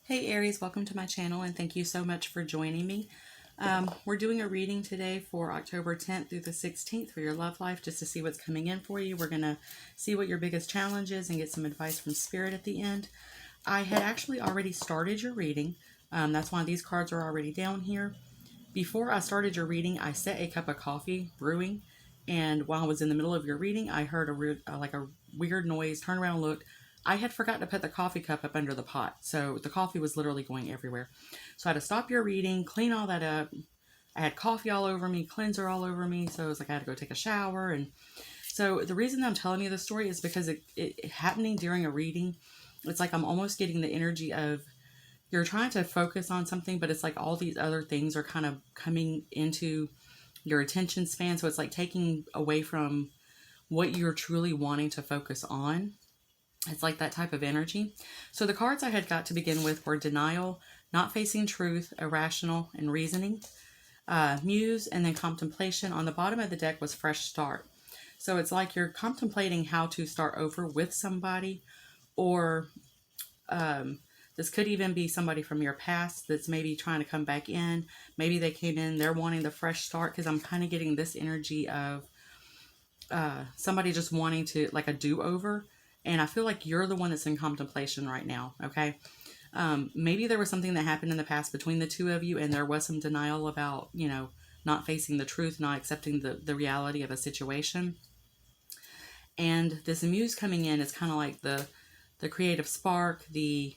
Hey Aries, welcome to my channel and thank you so much for joining me. We're doing a reading today for October 10th through the 16th for your love life, just to see what's coming in for you. We're going to see what your biggest challenge is and get some advice from Spirit at the end. I had actually already started your reading. That's why these cards are already down here. Before I started your reading, I set a cup of coffee brewing, and while I was in the middle of your reading, I heard a weird noise, turned around and looked. I had forgotten to put the coffee cup up under the pot, so the coffee was literally going everywhere. So I had to stop your reading, clean all that up. I had coffee all over me, cleanser all over me, so it was like I had to go take a shower. And so the reason I'm telling you this story is because it happening during a reading, it's like I'm almost getting the energy of you're trying to focus on something, but it's like all these other things are kind of coming into your attention span. So it's like taking away from what you're truly wanting to focus on. It's like that type of energy. So the cards I had got to begin with were denial, not facing truth, irrational, and reasoning, muse, and then contemplation. On the bottom of the deck was fresh start. So it's like you're contemplating how to start over with somebody, or this could even be somebody from your past that's maybe trying to come back in. Maybe they came in, they're wanting the fresh start, because I'm kind of getting this energy of somebody just wanting to, like, a do-over. And I feel like you're the one that's in contemplation right now, okay? Maybe there was something that happened in the past between the two of you, and there was some denial about, not facing the truth, not accepting the reality of a situation. And this muse coming in is kind of like the creative spark, the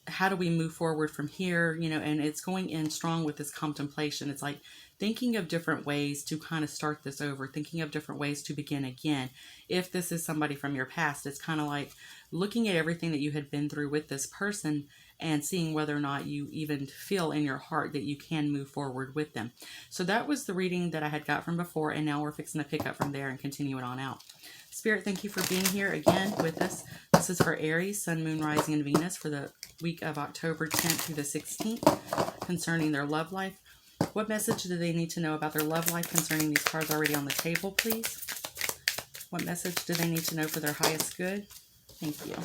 how do we move forward from here, and it's going in strong with this contemplation. It's like thinking of different ways to kind of start this over, thinking of different ways to begin again. If this is somebody from your past, it's kind of like looking at everything that you had been through with this person and seeing whether or not you even feel in your heart that you can move forward with them. So that was the reading that I had got from before, and now we're fixing to pick up from there and continue it on out. Spirit, thank you for being here again with us. This is for Aries, Sun, Moon, Rising, and Venus for the week of October 10th through the 16th concerning their love life. What message do they need to know about their love life concerning these cards already on the table, please? What message do they need to know for their highest good? Thank you.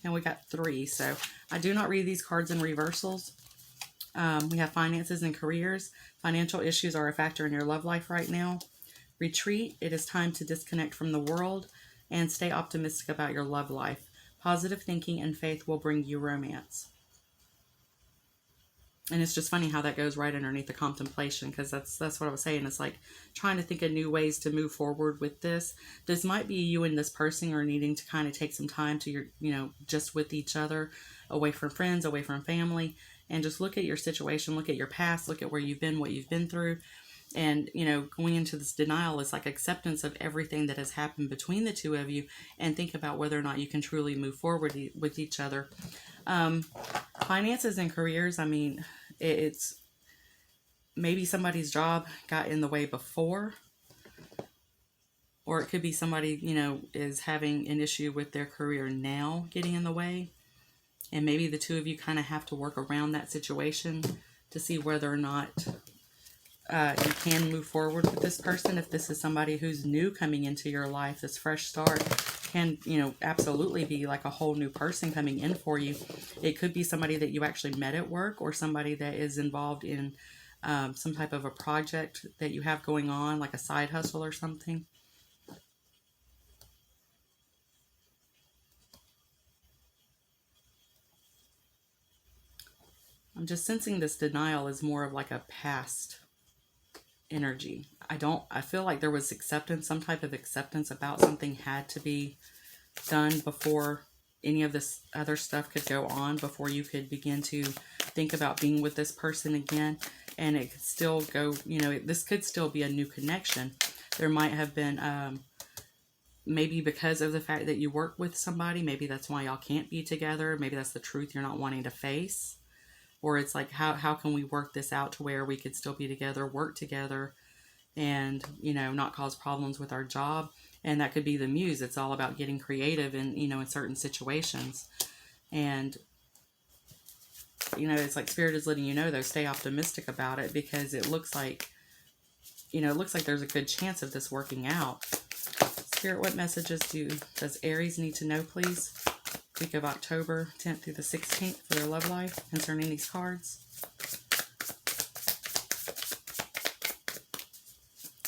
And we got 3, so I do not read these cards in reversals. We have finances and careers. Financial issues are a factor in your love life right now. Retreat, it is time to disconnect from the world and stay optimistic about your love life. Positive thinking and faith will bring you romance. And it's just funny how that goes right underneath the contemplation, because that's what I was saying. It's like trying to think of new ways to move forward with this. This might be you and this person are needing to kind of take some time to just with each other, away from friends, away from family, and just look at your situation, look at your past, look at where you've been, what you've been through. And, going into this denial is like acceptance of everything that has happened between the two of you, and think about whether or not you can truly move forward with each other. Finances and careers, I mean, it's maybe somebody's job got in the way before, or it could be somebody, is having an issue with their career now getting in the way. And maybe the two of you kind of have to work around that situation to see whether or not you can move forward with this person. If this is somebody who's new coming into your life, this fresh start can, absolutely be like a whole new person coming in for you. It could be somebody that you actually met at work, or somebody that is involved in some type of a project that you have going on, like a side hustle or something. I'm just sensing this denial is more of like a past energy. I feel like there was acceptance, some type of acceptance about something had to be done before any of this other stuff could go on, before you could begin to think about being with this person again. And it could still go, this could still be a new connection. There might have been, maybe because of the fact that you work with somebody, maybe that's why y'all can't be together. Maybe that's the truth you're not wanting to face. Or it's like, how can we work this out to where we could still be together, work together, and, not cause problems with our job. And that could be the muse. It's all about getting creative in, in certain situations. And, it's like Spirit is letting you know, though, stay optimistic about it, because it looks like, there's a good chance of this working out. Spirit, what messages does Aries need to know, please? week of October 10th through the 16th for their love life concerning these cards.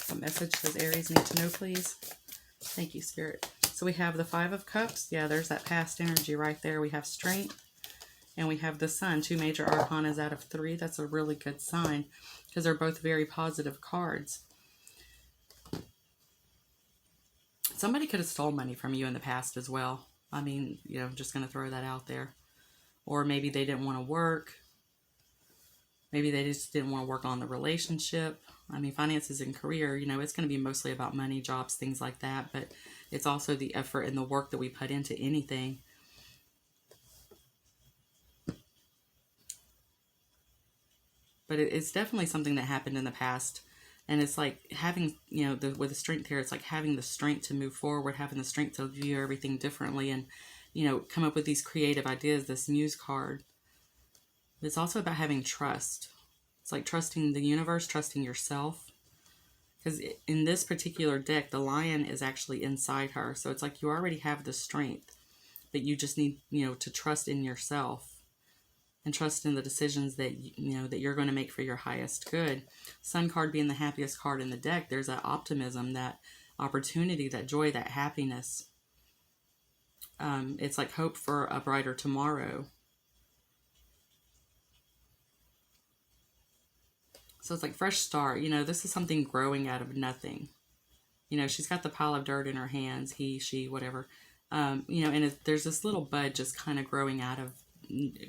What message does Aries need to know, please? Thank you, Spirit. So we have the Five of Cups. Yeah, there's that past energy right there. We have strength. And we have the Sun. 2 major arcanas out of 3. That's a really good sign because they're both very positive cards. Somebody could have stole money from you in the past as well. I mean, you know, I'm just going to throw that out there. Or maybe they didn't want to work. Maybe they just didn't want to work on the relationship. I mean, finances and career, you know, it's going to be mostly about money, jobs, things like that. But it's also the effort and the work that we put into anything. But it's definitely something that happened in the past. And it's like having, you know, with the strength here, it's like having the strength to move forward, having the strength to view everything differently and, you know, come up with these creative ideas, this Muse card. But it's also about having trust. It's like trusting the universe, trusting yourself. Because in this particular deck, the Lion is actually inside her. So it's like you already have the strength, but you just need, you know, to trust in yourself. And trust in the decisions that, you know, that you're going to make for your highest good. Sun card being the happiest card in the deck, there's that optimism, that opportunity, that joy, that happiness. It's like hope for a brighter tomorrow. So it's like fresh start. You know, this is something growing out of nothing. You know, she's got the pile of dirt in her hands, he, she, whatever. You know, and there's this little bud just kind of growing out of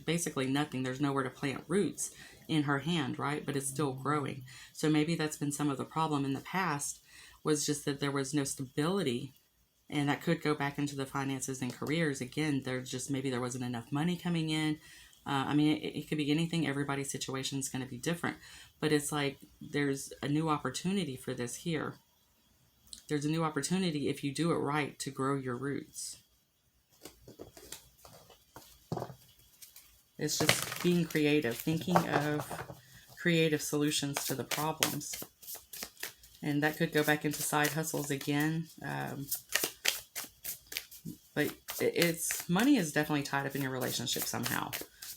basically nothing. There's nowhere to plant roots in her hand, right? But it's still growing. So maybe that's been some of the problem in the past, was just that there was no stability, and that could go back into the finances and careers. Again, maybe there wasn't enough money coming in. I mean, it could be anything. Everybody's situation is going to be different, but it's like there's a new opportunity for this here. There's a new opportunity if you do it right to grow your roots. It's just being creative, thinking of creative solutions to the problems. And that could go back into side hustles again. But money is definitely tied up in your relationship somehow.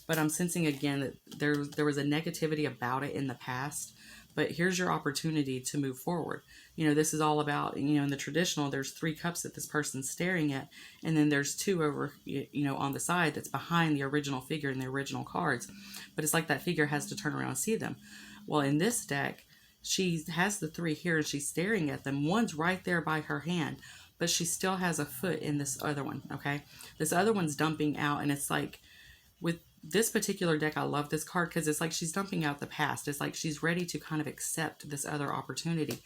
But I'm sensing again that there was a negativity about it in the past. But here's your opportunity to move forward. You know, this is all about, you know, in the traditional, there's 3 cups that this person's staring at. And then there's 2 over, you know, on the side that's behind the original figure in the original cards. But it's like that figure has to turn around and see them. Well, in this deck, she has the 3 here and she's staring at them. One's right there by her hand, but she still has a foot in this other one, okay? This other one's dumping out, and it's like with this particular deck, I love this card because it's like she's dumping out the past. It's like she's ready to kind of accept this other opportunity.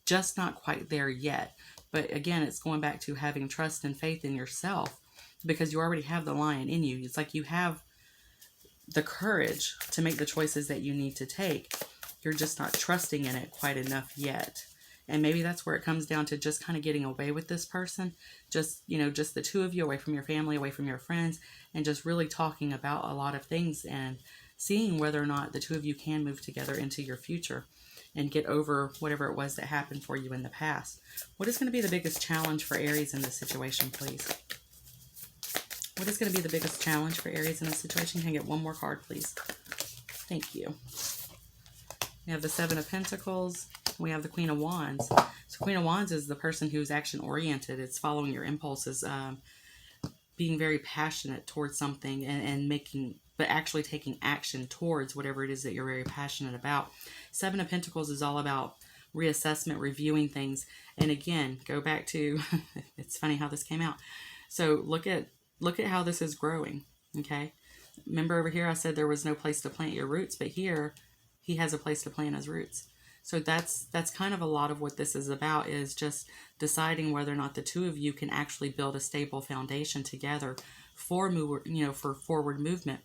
Just not quite there yet. But again, it's going back to having trust and faith in yourself because you already have the Lion in you. It's like you have the courage to make the choices that you need to take. You're just not trusting in it quite enough yet. And maybe that's where it comes down to just kind of getting away with this person. Just, you know, just the 2 of you, away from your family, away from your friends, and just really talking about a lot of things and seeing whether or not the 2 of you can move together into your future and get over whatever it was that happened for you in the past. What is going to be the biggest challenge for Aries in this situation, please? What is going to be the biggest challenge for Aries in this situation? Can I get one more card, please? Thank you. We have the 7 of Pentacles. We have the Queen of Wands. So Queen of Wands is the person who's action-oriented. It's following your impulses, being very passionate towards something and making, but actually taking action towards whatever it is that you're very passionate about. 7 of Pentacles is all about reassessment, reviewing things. And again, go back to, it's funny how this came out. So look at how this is growing, okay? Remember over here I said there was no place to plant your roots, but here he has a place to plant his roots. So that's kind of a lot of what this is about, is just deciding whether or not the 2 of you can actually build a stable foundation together for forward movement.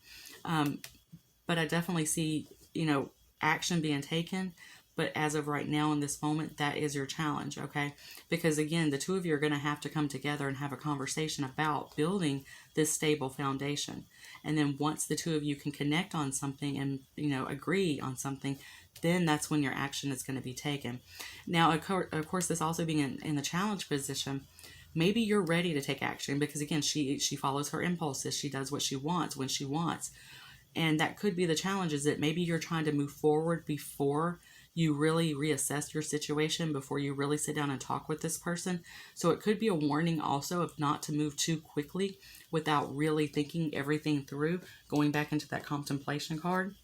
But I definitely see, you know, action being taken. But as of right now, in this moment, that is your challenge, okay? Because again, the 2 of you are going to have to come together and have a conversation about building this stable foundation. And then once the 2 of you can connect on something and, you know, agree on something, then that's when your action is going to be taken. Now, of course, this also being in the challenge position maybe you're ready to take action because, again, she follows her impulses. She does what she wants when she wants. And that could be the challenge, is that maybe you're trying to move forward before you really reassess your situation, before you really sit down and talk with this person. So it could be a warning also of not to move too quickly without really thinking everything through, going back into that contemplation card.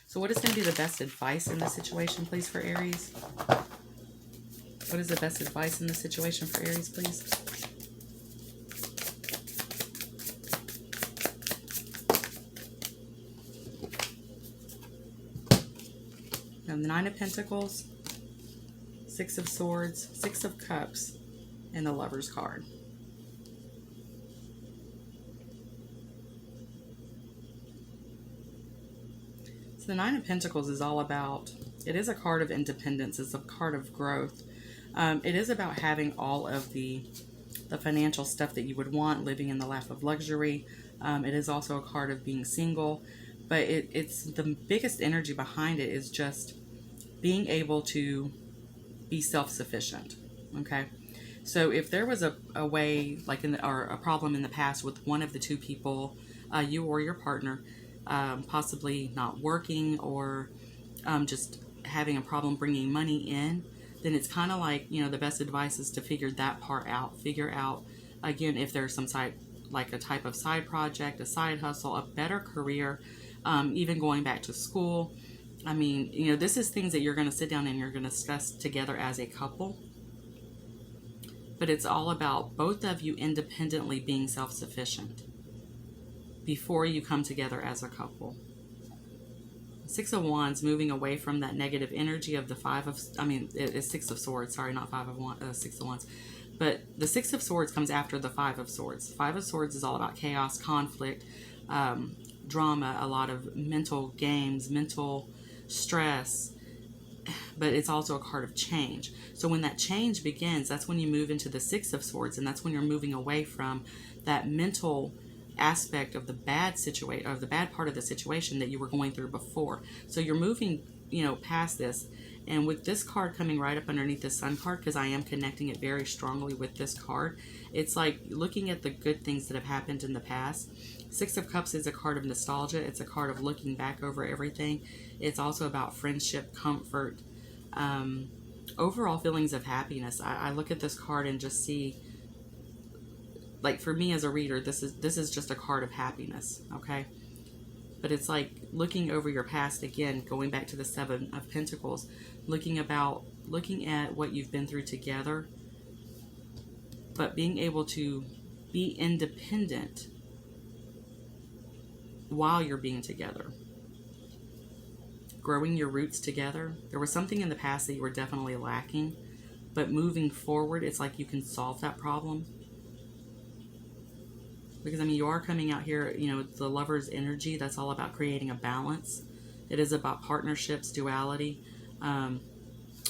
So what is going to be the best advice in this situation, please, for Aries? What is the best advice in this situation for Aries, please? And the Nine of Pentacles, Six of Swords, Six of Cups, and the Lover's card. So the Nine of Pentacles is all about, it is a card of independence. It's a card of growth. It is about having all of the financial stuff that you would want, living in the lap of luxury. It is also a card of being single. But it's the biggest energy behind it is just being able to be self-sufficient. Okay, so if there was a way, like or a problem in the past with one of the two people, you or your partner, possibly not working or just having a problem bringing money in, then it's kind of like, the best advice is to figure that part out. Figure out, again, if there's some side, like a type of side project, a side hustle, a better career, even going back to school. I mean, this is things that you're going to sit down and you're going to discuss together as a couple. But it's all about both of you independently being self-sufficient before you come together as a couple. Six of Wands, moving away from that negative energy of the it's Six of Swords. Sorry, not Six of Wands. But the Six of Swords comes after the Five of Swords. Five of Swords is all about chaos, conflict, drama, a lot of mental games, mental stress, but it's also a card of change. So when that change begins, that's when you move into the Six of Swords, and that's when you're moving away from that mental aspect of the bad situation, of the bad part of the situation that you were going through before. So you're moving, past this. And with this card coming right up underneath the Sun card, because I am connecting it very strongly with this card, it's like looking at the good things that have happened in the past. Six of Cups is a card of nostalgia. It's a card of looking back over everything. It's also about friendship, comfort, overall feelings of happiness. I look at this card and just see, like, for me as a reader, this is just a card of happiness, okay? But it's like looking over your past, again, going back to the Seven of Pentacles, looking at what you've been through together, but being able to be independent while you're being together. Growing your roots together. There was something in the past that you were definitely lacking, but moving forward, it's like you can solve that problem. Because, you are coming out here, the Lover's energy, that's all about creating a balance. It is about partnerships, duality. And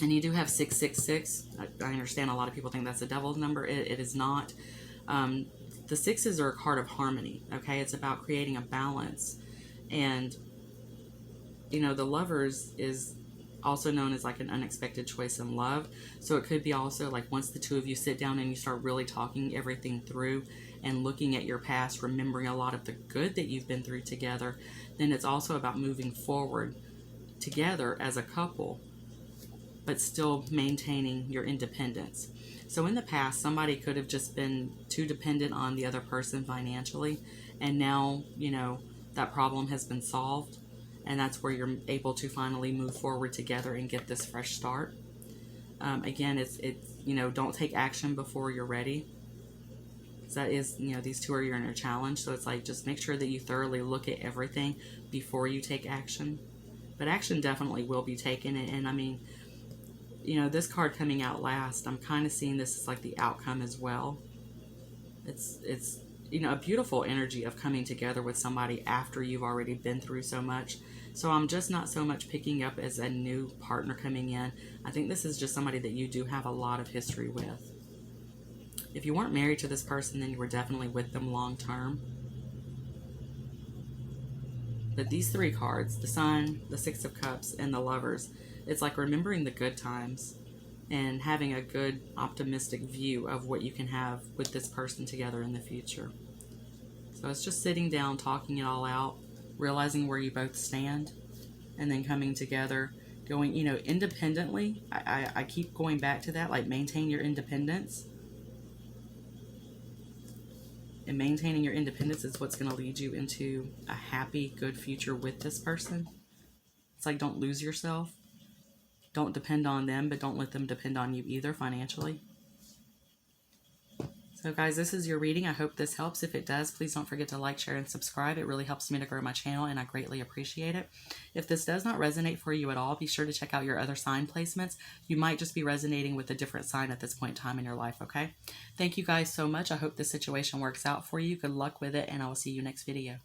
you do have 666. I understand a lot of people think that's a devil's number. It is not. The sixes are a card of harmony, okay? It's about creating a balance. And, the Lovers is also known as like an unexpected choice in love. So it could be also like once the two of you sit down and you start really talking everything through and looking at your past, remembering a lot of the good that you've been through together, then it's also about moving forward together as a couple, but still maintaining your independence. So in the past, somebody could have just been too dependent on the other person financially, and now, that problem has been solved, and that's where you're able to finally move forward together and get this fresh start. Again, it's don't take action before you're ready. That is, these two are your inner challenge. So it's like, just make sure that you thoroughly look at everything before you take action. But action definitely will be taken. And this card coming out last, I'm kind of seeing this as like the outcome as well. It's a beautiful energy of coming together with somebody after you've already been through so much. So I'm just not so much picking up as a new partner coming in. I think this is just somebody that you do have a lot of history with. If you weren't married to this person, then you were definitely with them long term. But these three cards, the Sun, the Six of Cups, and the Lovers, it's like remembering the good times. and having a good optimistic view of what you can have with this person together in the future. So it's just sitting down, talking it all out, realizing where you both stand, and then coming together, going, independently. I keep going back to that, like maintain your independence. And maintaining your independence is what's going to lead you into a happy, good future with this person. It's like, don't lose yourself. Don't depend on them, but don't let them depend on you either financially. So guys, this is your reading. I hope this helps. If it does, please don't forget to like, share, and subscribe. It really helps me to grow my channel, and I greatly appreciate it. If this does not resonate for you at all, be sure to check out your other sign placements. You might just be resonating with a different sign at this point in time in your life, okay? Thank you guys so much. I hope this situation works out for you. Good luck with it, and I will see you next video.